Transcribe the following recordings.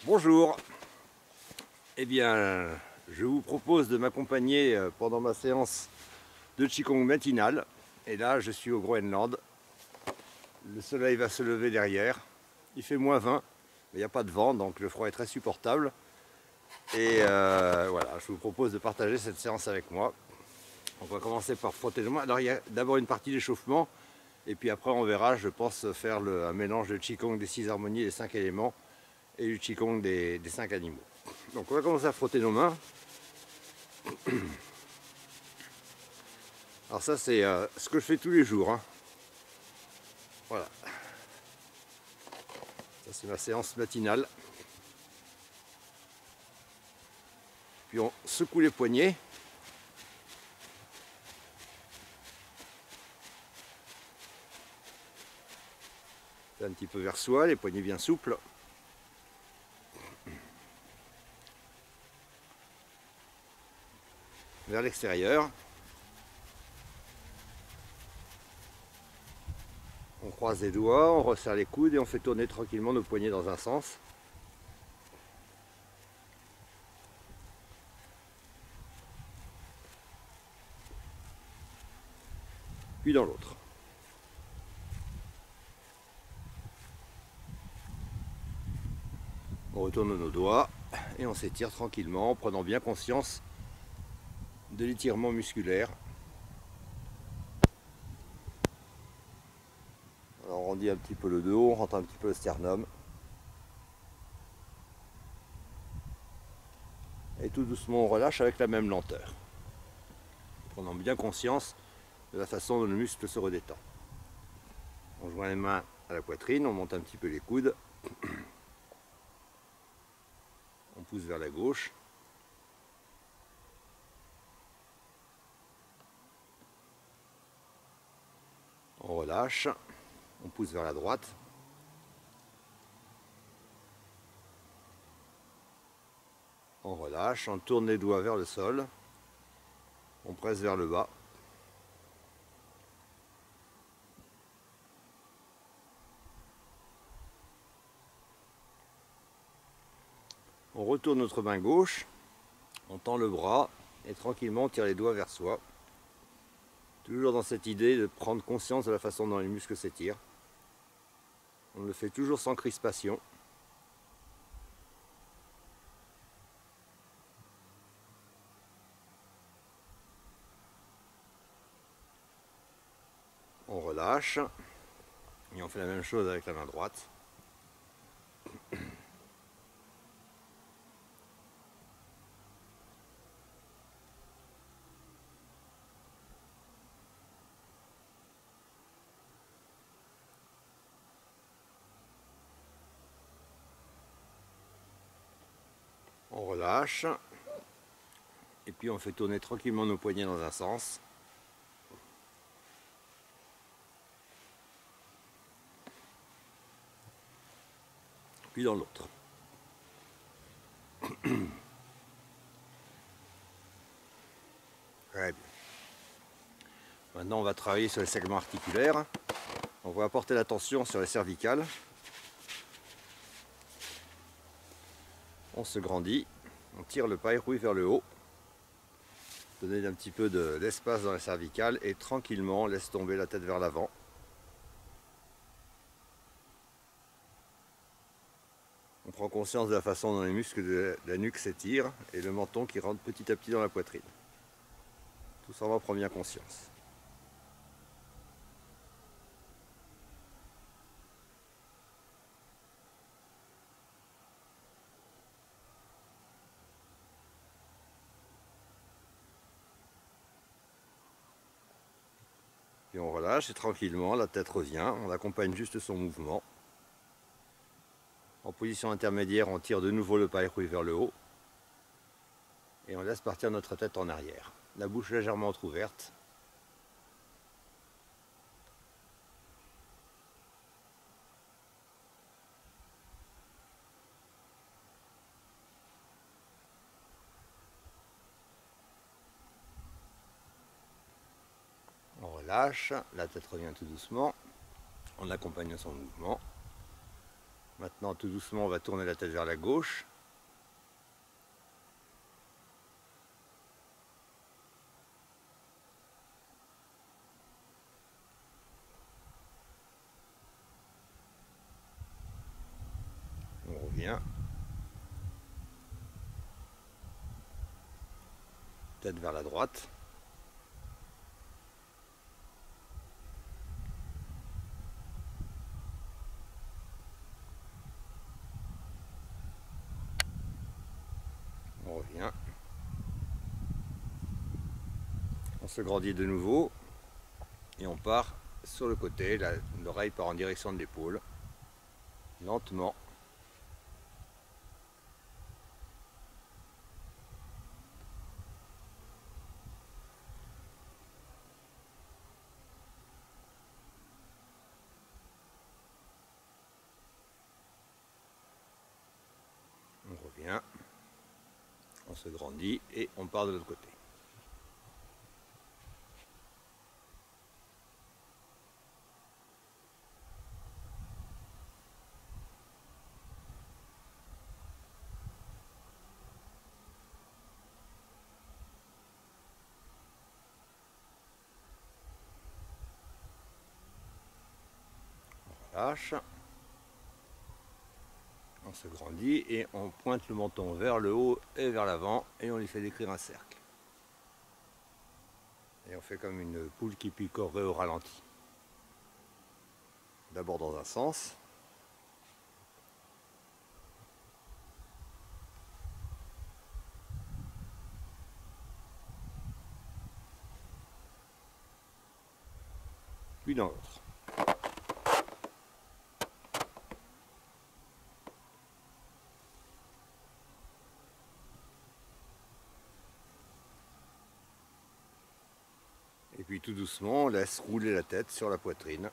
Bonjour, eh bien je vous propose de m'accompagner pendant ma séance de Qigong matinale. Et là je suis au Groenland, le soleil va se lever derrière, il fait -20, mais il n'y a pas de vent donc le froid est très supportable. Et voilà, je vous propose de partager cette séance avec moi. On va commencer par frotter les mains. Alors il y a d'abord une partie d'échauffement, et puis après on verra, je pense faire un mélange de Qigong des 6 harmonies et des 5 éléments, et du Qigong des 5 animaux. Donc on va commencer à frotter nos mains. Alors ça c'est ce que je fais tous les jours, hein. Voilà, ça c'est ma séance matinale. Puis on secoue les poignets. Un petit peu vers soi, les poignets bien souples. Vers l'extérieur. On croise les doigts, on resserre les coudes et on fait tourner tranquillement nos poignets dans un sens. Puis dans l'autre. On retourne nos doigts et on s'étire tranquillement en prenant bien conscience de l'étirement musculaire. Alors on rendit un petit peu le dos, on rentre un petit peu le sternum. Et tout doucement on relâche avec la même lenteur. Prenant bien conscience de la façon dont le muscle se redétend. On joint les mains à la poitrine, on monte un petit peu les coudes. On pousse vers la gauche. On relâche. On pousse vers la droite. On relâche, on tourne les doigts vers le sol. On presse vers le bas. On retourne notre main gauche. On tend le bras et tranquillement on tire les doigts vers soi. Toujours dans cette idée de prendre conscience de la façon dont les muscles s'étirent. On le fait toujours sans crispation. On relâche. Et on fait la même chose avec la main droite. On relâche. Et puis on fait tourner tranquillement nos poignets dans un sens. Puis dans l'autre. Très bien. Maintenant on va travailler sur les segments articulaires. On va apporter l'attention sur les cervicales. On se grandit, on tire le païrouille vers le haut. Donner un petit peu d'espace dans les cervicales et tranquillement on laisse tomber la tête vers l'avant. On prend conscience de la façon dont les muscles de la nuque s'étirent et le menton qui rentre petit à petit dans la poitrine. Tout ça on prend bien conscience. Puis on relâche et tranquillement la tête revient, on accompagne juste son mouvement. En position intermédiaire, on tire de nouveau le païrouille vers le haut. Et on laisse partir notre tête en arrière. La bouche légèrement entrouverte. On relâche, la tête revient tout doucement. On accompagne son mouvement. Maintenant, tout doucement, on va tourner la tête vers la gauche. On revient. Tête vers la droite. On revient. On se grandit de nouveau. Et on part sur le côté. L'oreille part en direction de l'épaule. Lentement. On revient. On se grandit et on part de l'autre côté. Lâche, on se grandit et on pointe le menton vers le haut et vers l'avant et on lui fait décrire un cercle. Et on fait comme une poule qui picorerait au ralenti. D'abord dans un sens. Puis dans l'autre. Et puis tout doucement, on laisse rouler la tête sur la poitrine,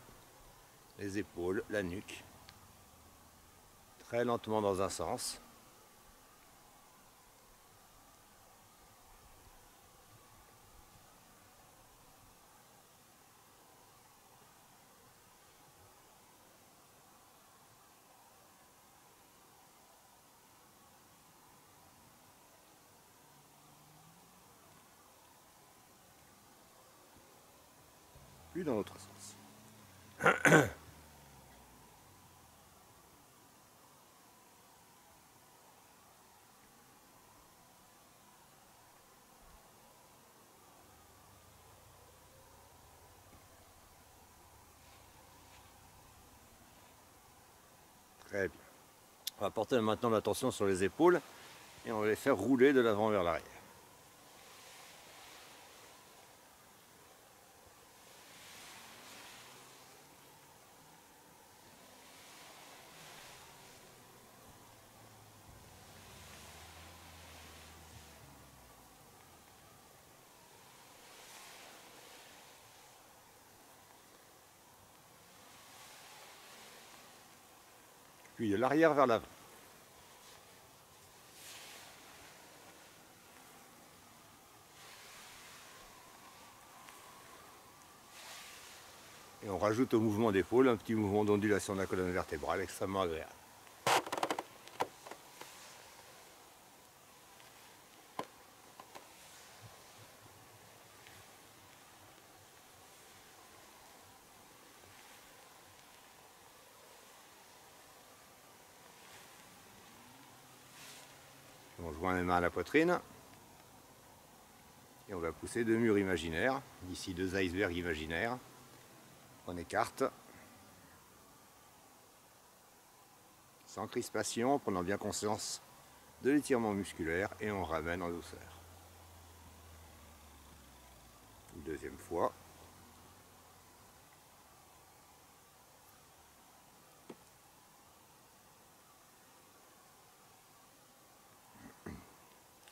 les épaules, la nuque. Très lentement dans un sens. Puis dans l'autre sens. Très bien. On va porter maintenant l'attention sur les épaules et on va les faire rouler de l'avant vers l'arrière. Puis de l'arrière vers l'avant. Et on rajoute au mouvement d'épaule un petit mouvement d'ondulation de la colonne vertébrale extrêmement agréable. On joint les mains à la poitrine et on va pousser deux murs imaginaires, d'ici deux icebergs imaginaires. On écarte sans crispation, prenant bien conscience de l'étirement musculaire et on ramène en douceur. Une deuxième fois.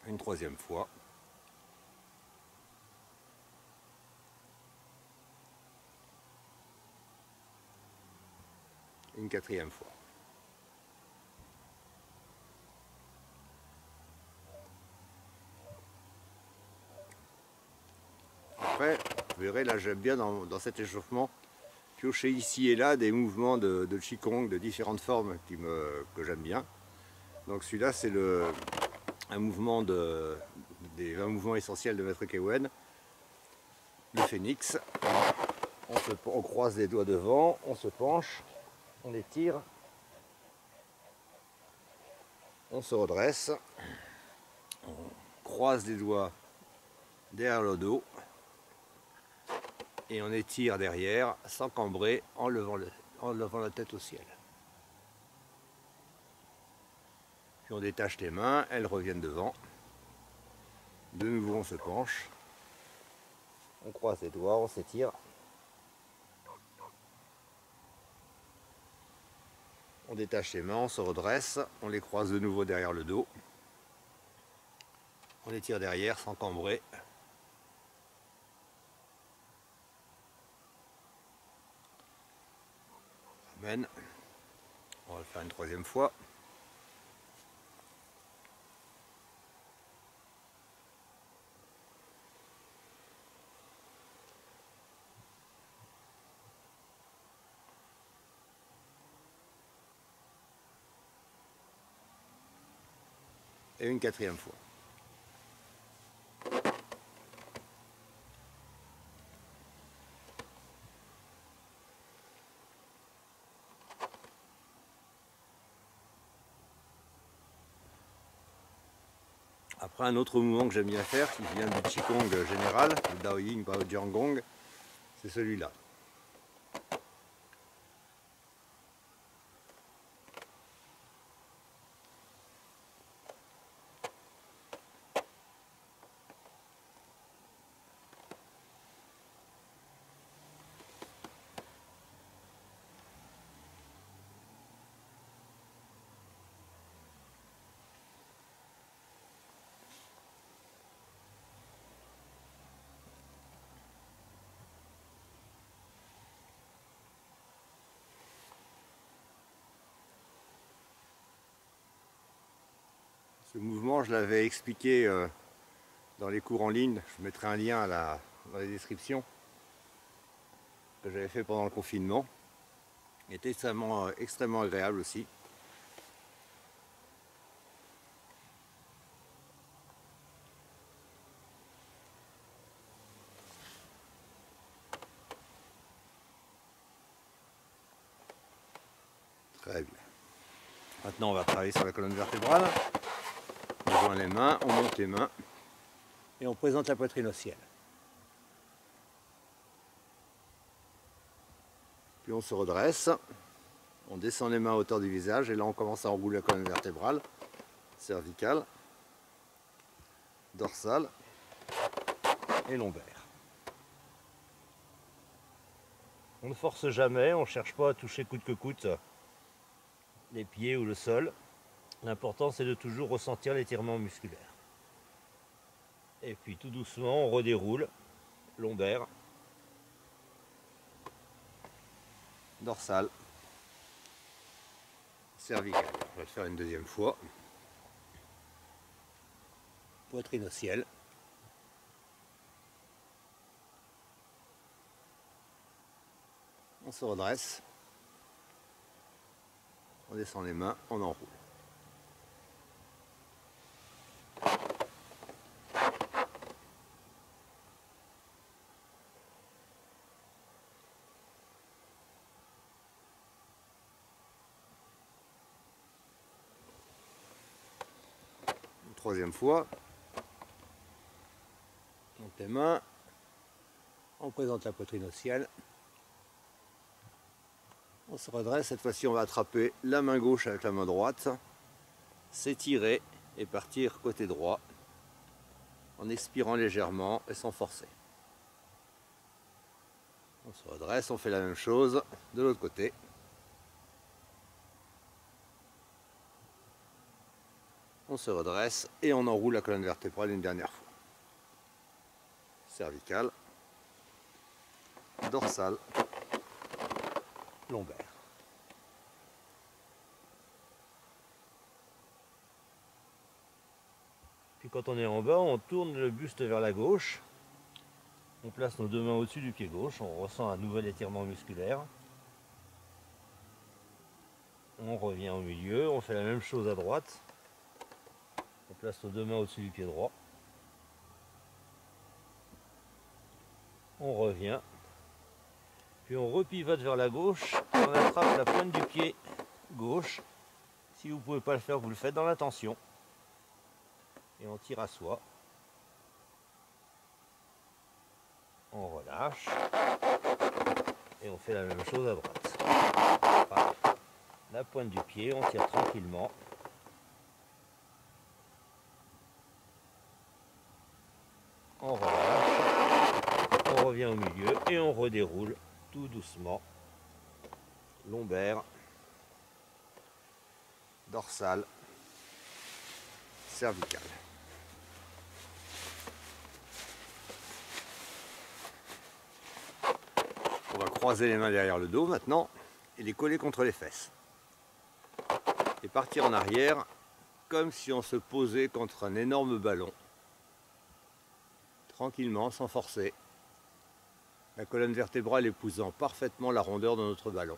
Une troisième fois. Une quatrième fois. Après, vous verrez, là j'aime bien dans cet échauffement piocher ici et là des mouvements de Qigong de différentes formes que j'aime bien. Donc celui-là c'est un mouvement des 20 mouvements essentiels de Maître Kewen, le phénix. On croise les doigts devant, on se penche, on étire, on se redresse, on croise les doigts derrière le dos et on étire derrière sans cambrer en levant la tête au ciel. Puis on détache les mains, elles reviennent devant. De nouveau on se penche, on croise les doigts, on s'étire. On détache les mains, on se redresse, on les croise de nouveau derrière le dos. On les tire derrière sans cambrer. Amen. On va le faire une troisième fois. Et une quatrième fois. Après, un autre mouvement que j'aime bien faire, qui vient du Qigong général, le Dao Ying Bao Jiang Gong, c'est celui-là. Ce mouvement, je l'avais expliqué dans les cours en ligne. Je mettrai un lien dans les descriptions que j'avais fait pendant le confinement. Il était extrêmement agréable aussi. Très bien. Maintenant, on va travailler sur la colonne vertébrale. On joint les mains, on monte les mains et on présente la poitrine au ciel. Puis on se redresse, on descend les mains à hauteur du visage et là on commence à enrouler la colonne vertébrale, cervicale, dorsale et lombaire. On ne force jamais, on ne cherche pas à toucher coûte que coûte les pieds ou le sol. L'important c'est de toujours ressentir l'étirement musculaire. Et puis tout doucement on redéroule, lombaire, dorsale, cervicale. On va le faire une deuxième fois. Poitrine au ciel. On se redresse. On descend les mains, on enroule. Une troisième fois. On monte les mains. On présente la poitrine au ciel. On se redresse, cette fois-ci on va attraper la main gauche avec la main droite, s'étirer et partir côté droit en expirant légèrement et sans forcer. On se redresse, on fait la même chose de l'autre côté. On se redresse et on enroule la colonne vertébrale une dernière fois. Cervicale, dorsale, lombaire. Puis quand on est en bas, on tourne le buste vers la gauche On place nos deux mains au-dessus du pied gauche, on ressent un nouvel étirement musculaire. On revient au milieu, on fait la même chose à droite. On place nos deux mains au-dessus du pied droit. On revient. Puis on repivote vers la gauche et on attrape la pointe du pied gauche. Si vous ne pouvez pas le faire, vous le faites dans la tension. Et on tire à soi. On relâche. Et on fait la même chose à droite. Pareil. La pointe du pied, on tire tranquillement. On relâche. On revient au milieu et on redéroule tout doucement. Lombaire, Dorsale, cervicale. On va croiser les mains derrière le dos maintenant et les coller contre les fesses. Et partir en arrière comme si on se posait contre un énorme ballon. Tranquillement, sans forcer. La colonne vertébrale épousant parfaitement la rondeur de notre ballon.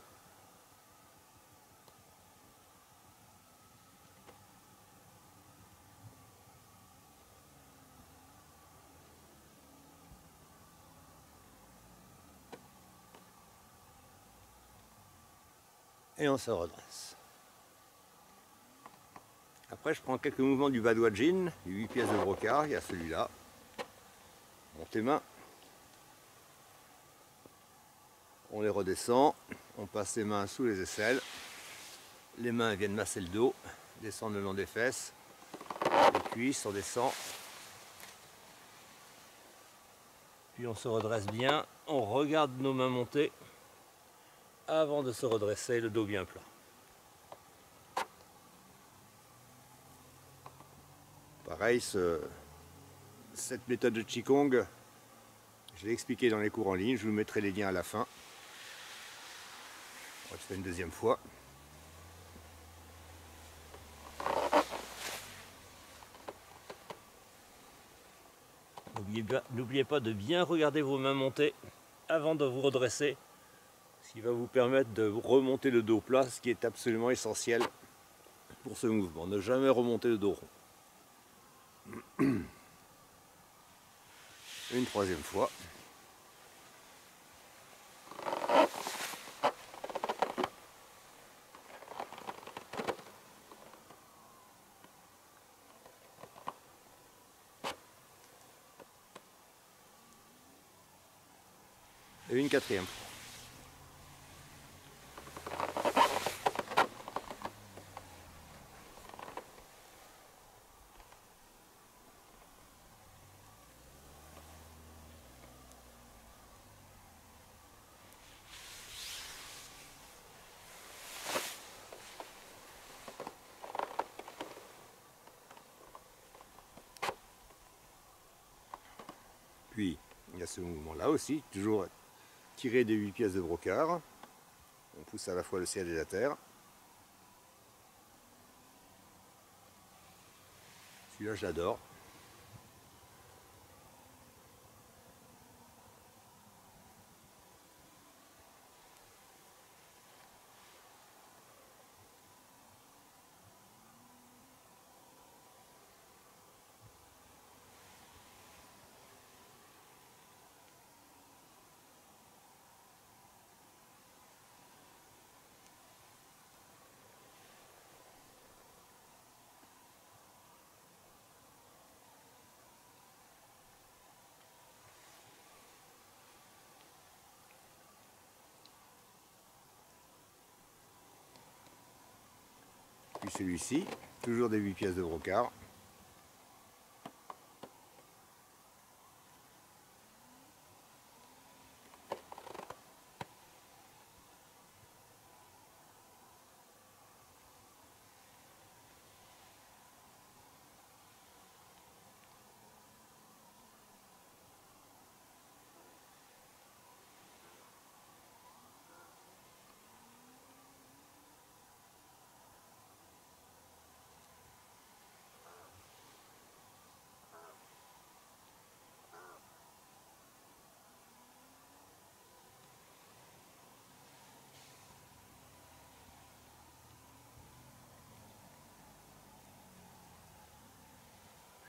Et on se redresse. Après, je prends quelques mouvements du Badwaji, du 8 pièces de brocart, il y a celui-là. Montez main. On les redescend, on passe les mains sous les aisselles. Les mains viennent masser le dos, descendent le long des fesses, les cuisses, on descend. puis on se redresse bien, on regarde nos mains monter avant de se redresser, le dos bien plat. Pareil, cette méthode de Qigong, je l'ai expliqué dans les cours en ligne, je vous mettrai les liens à la fin. On va le faire une deuxième fois. N'oubliez pas de bien regarder vos mains monter avant de vous redresser, Ce qui va vous permettre de remonter le dos plat, ce qui est absolument essentiel pour ce mouvement. Ne jamais remonter le dos rond. Une troisième fois. Et une quatrième fois. Puis, il y a ce mouvement-là aussi, toujours tiré des 8 pièces de brocart. On pousse à la fois le ciel et la terre. Celui-là, je l'adore. Puis celui-ci, toujours des 8 pièces de brocart.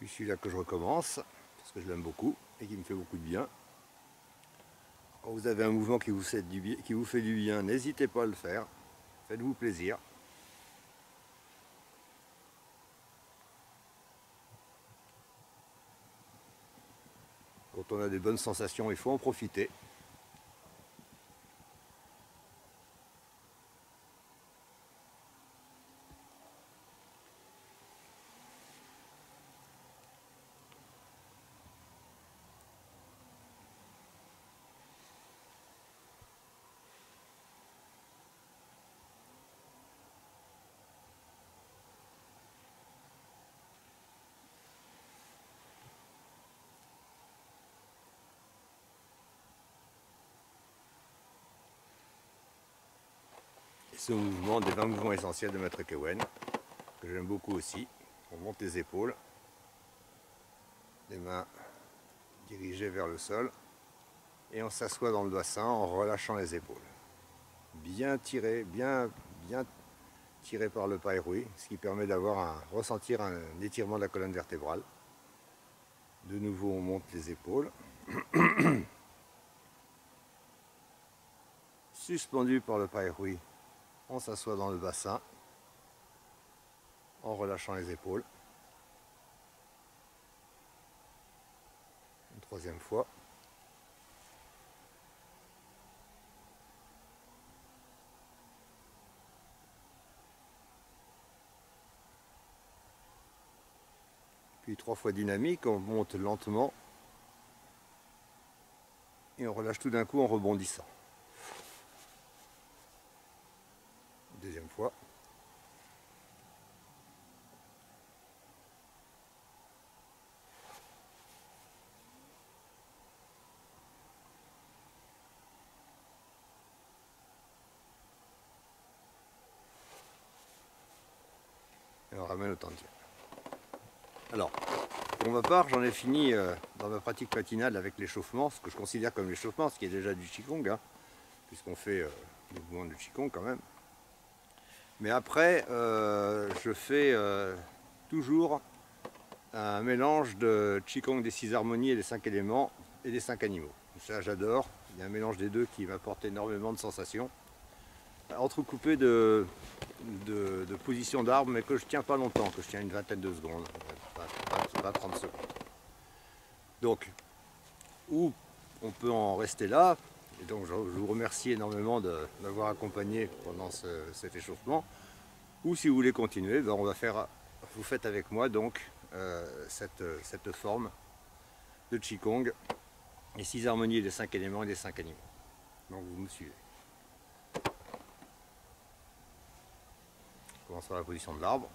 Puis celui-là que je recommence, parce que je l'aime beaucoup et qui me fait beaucoup de bien. Quand vous avez un mouvement qui vous fait du bien, n'hésitez pas à le faire. Faites-vous plaisir. Quand on a des bonnes sensations, il faut en profiter. Et ce mouvement des 20 mouvements essentiels de Maître Kewen, que j'aime beaucoup aussi. On monte les épaules, les mains dirigées vers le sol, et on s'assoit dans le bassin en relâchant les épaules. Bien tiré, bien tiré par le pairui, ce qui permet ressentir un étirement de la colonne vertébrale. De nouveau, on monte les épaules. Suspendu par le pairui, on s'assoit dans le bassin en relâchant les épaules. Une troisième fois. Puis 3 fois dynamique, on monte lentement et on relâche tout d'un coup en rebondissant. Deuxième fois. Et on ramène au tantien. Alors, pour ma part, j'en ai fini dans ma pratique matinale avec l'échauffement, ce que je considère comme l'échauffement, ce qui est déjà du Qigong, hein, puisqu'on fait le mouvement du Qigong quand même. Mais après, je fais toujours un mélange de Qigong des 6 harmonies et des 5 éléments et des 5 animaux. Ça, j'adore. Il y a un mélange des deux qui m'apporte énormément de sensations. Entrecoupé de positions d'arbre, mais que je tiens pas longtemps, que je tiens une vingtaine de secondes, pas 30 secondes. Donc, ou on peut en rester là, et donc je vous remercie énormément d'avoir accompagné pendant cet échauffement, ou si vous voulez continuer, ben vous faites avec moi donc cette forme de Qigong, les 6 harmonies des 5 éléments et des 5 animaux. Donc vous me suivez. On commence par la position de l'arbre.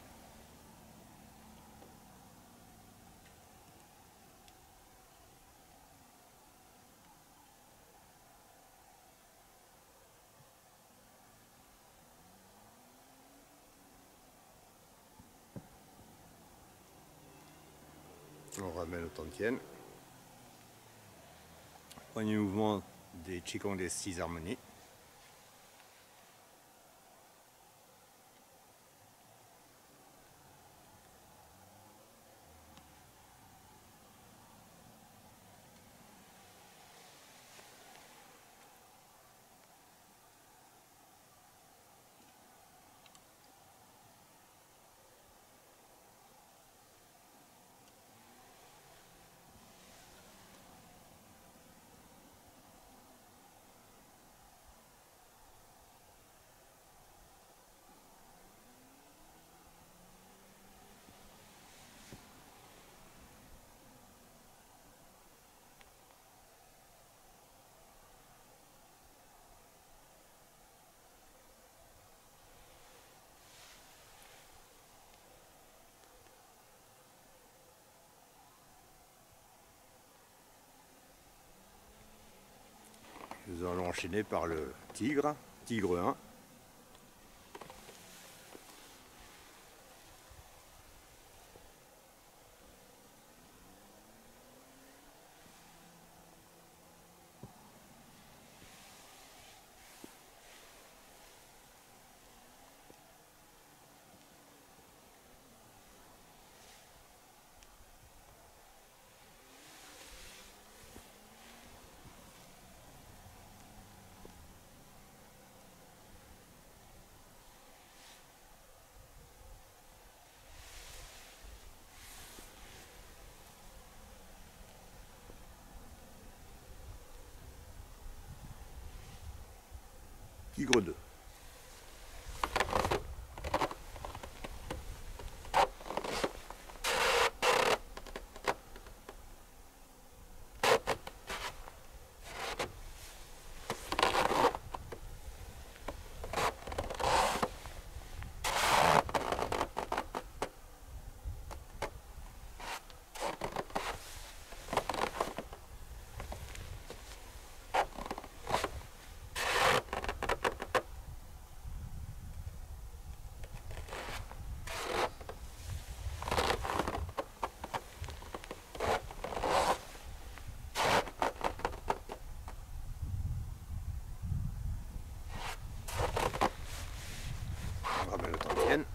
On ramène au tantien. Premier mouvement des Qigong des 6 harmonies. Nous allons enchaîner par le tigre 1. Tigre 2. On ramène le tantienne.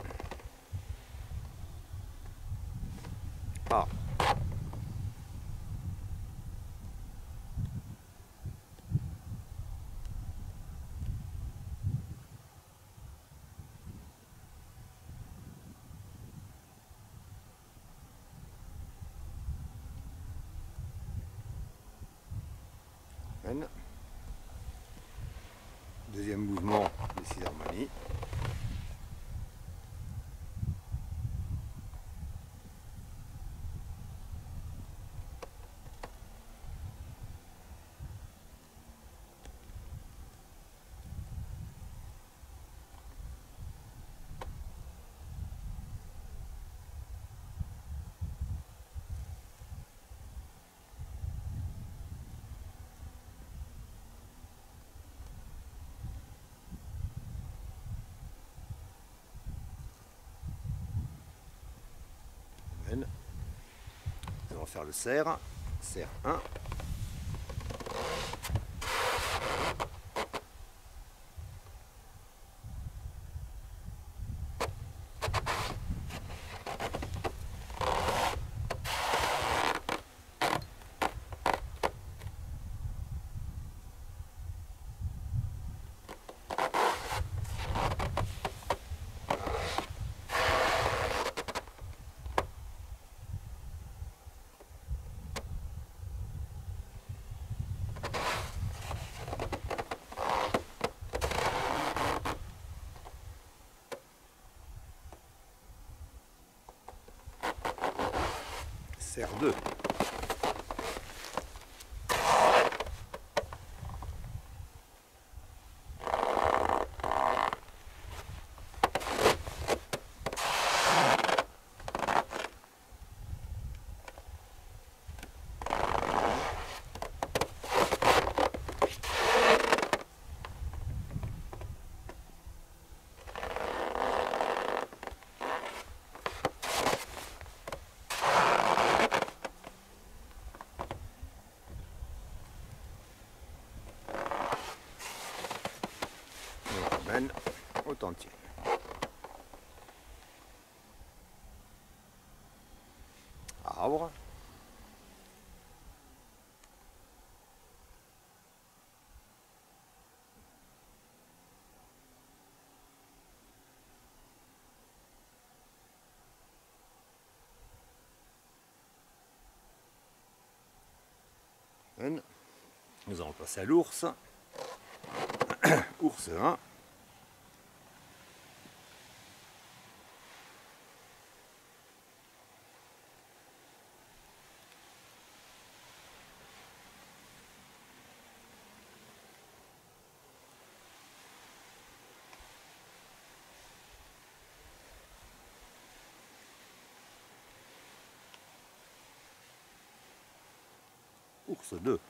Ah. Deuxième mouvement des 6 harmonies. Nous allons faire le serre. Serre 1. Serre 2. Au tantienne. Arbre. Nous allons passer à l'ours. Ours 1. Ours 2.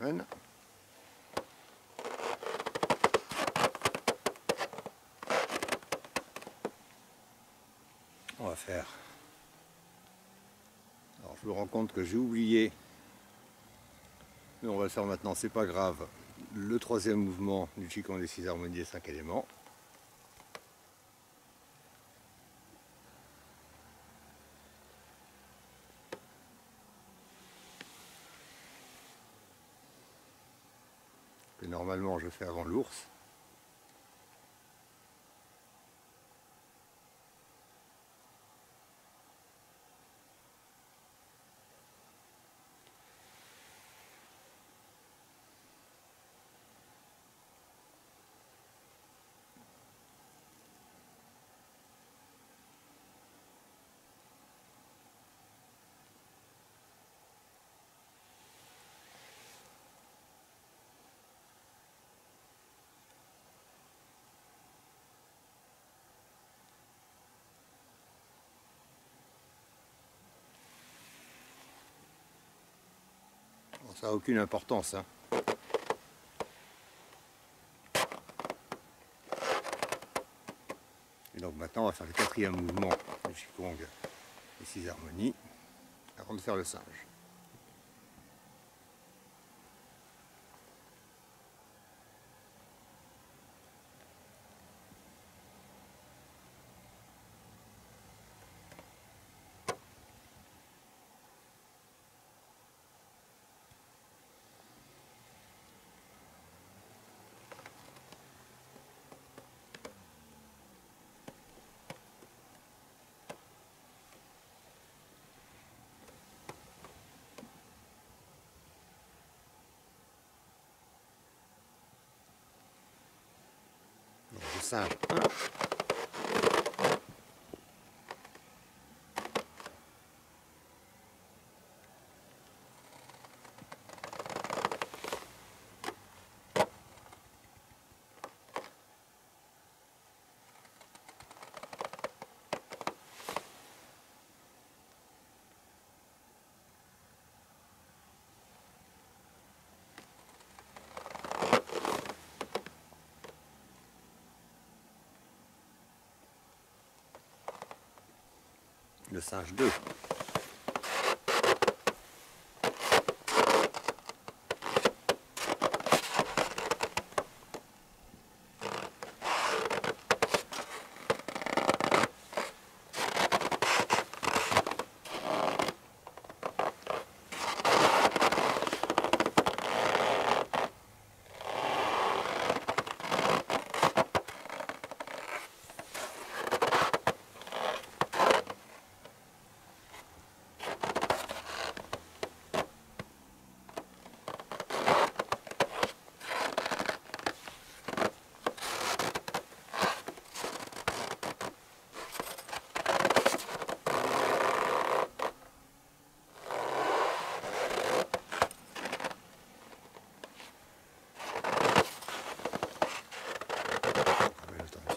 semaine. On va faire. Alors je me rends compte que j'ai oublié, mais on va le faire maintenant, c'est pas grave, le troisième mouvement du Qigong des 6 harmonies des 5 éléments. Que normalement je fais avant l'ours. Ça n'a aucune importance, hein. Et donc maintenant on va faire le quatrième mouvement du Qigong des 6 harmonies avant de faire le singe. Donc, le singe 1. Le singe 2.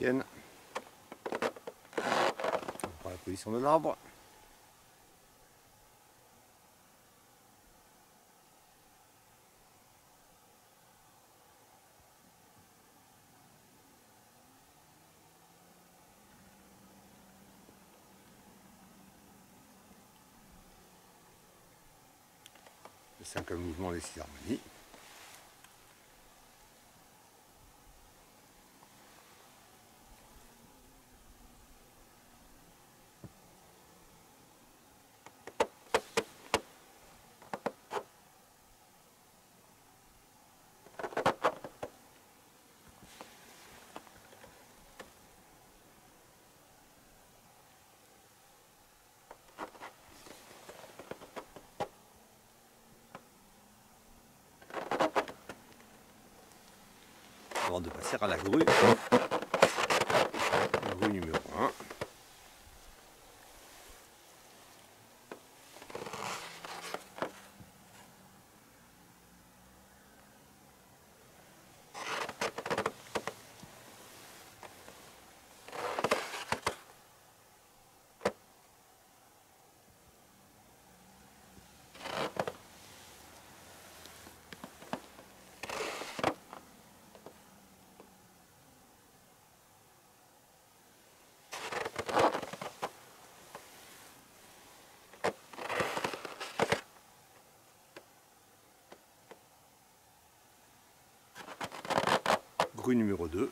On prend la position de l'arbre. Le cinquième mouvement des 6 harmonies. Avant de passer à la grue. La grue numéro 1. recrue numéro 2.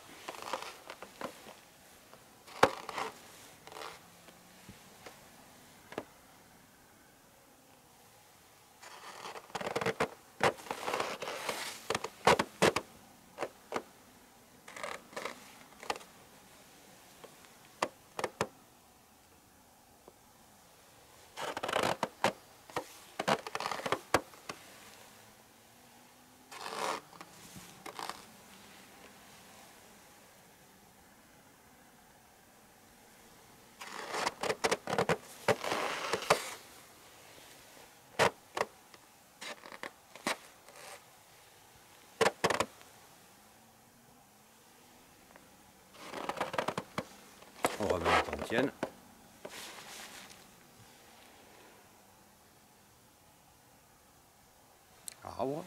On remet l'entretien. Arbre.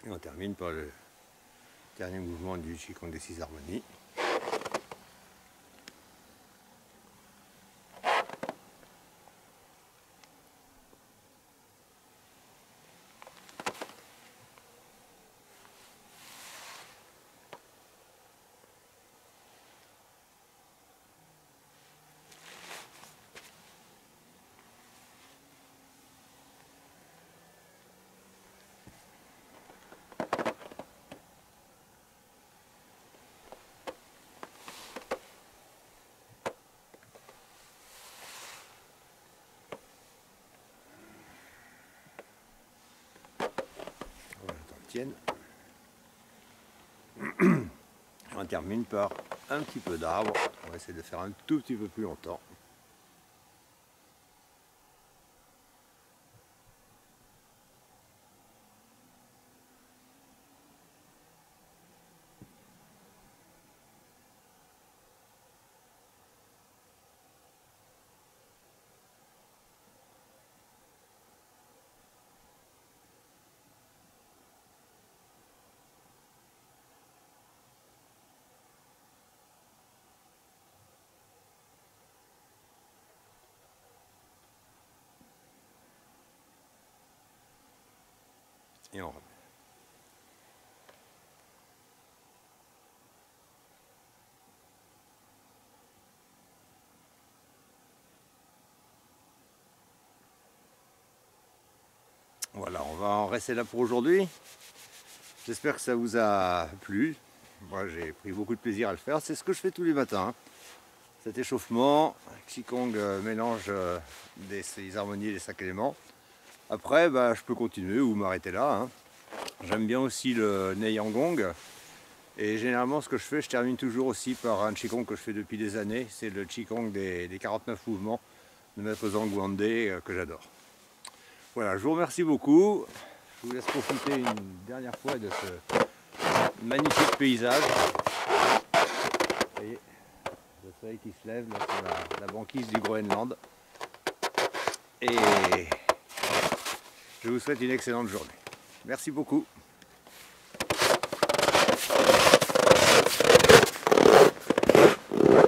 Et on termine par le dernier mouvement du Qigong des 6 harmonies. On termine par un petit peu d'arbre. On va essayer de faire un tout petit peu plus longtemps. Et on remet. Voilà, on va en rester là pour aujourd'hui. J'espère que ça vous a plu. Moi, j'ai pris beaucoup de plaisir à le faire. C'est ce que je fais tous les matins. Cet échauffement, Qigong mélange des 6 harmonies et des 5 éléments. Après, je peux continuer ou m'arrêter là. J'aime bien aussi le Neiyang. Et généralement, ce que je fais, je termine toujours aussi par un Qigong que je fais depuis des années. C'est le Qigong des 49 mouvements de Maître Zhang Guande que j'adore. Voilà, je vous remercie beaucoup. Je vous laisse profiter une dernière fois de ce magnifique paysage. Vous voyez, le soleil qui se lève là, sur la banquise du Groenland. Et je vous souhaite une excellente journée. Merci beaucoup.